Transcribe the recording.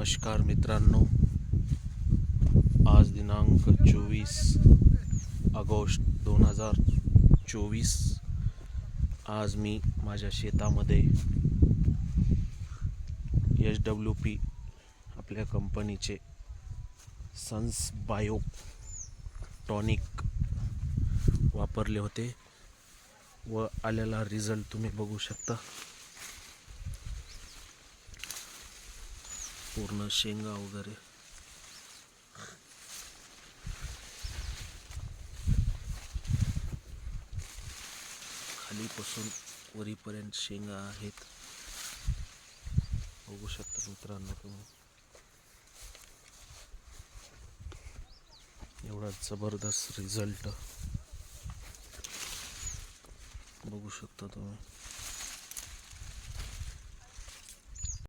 नमस्कार मित्रांनो, आज दिनांक 24 ऑगस्ट 2024. आज मी माझ्या शेतामध्ये HWP आपल्या कंपनीचे सन्स बायो टॉनिक वापरले होते व आलेला रिझल्ट तुम्ही बघू शकता. पूर्ण शेंगा वगैरे खालीपासून वरीपर्यंत शेंगा आहेत, बघू शकता मित्रांनो तुम्ही. एवढा जबरदस्त रिझल्ट बघू शकता तुम्ही.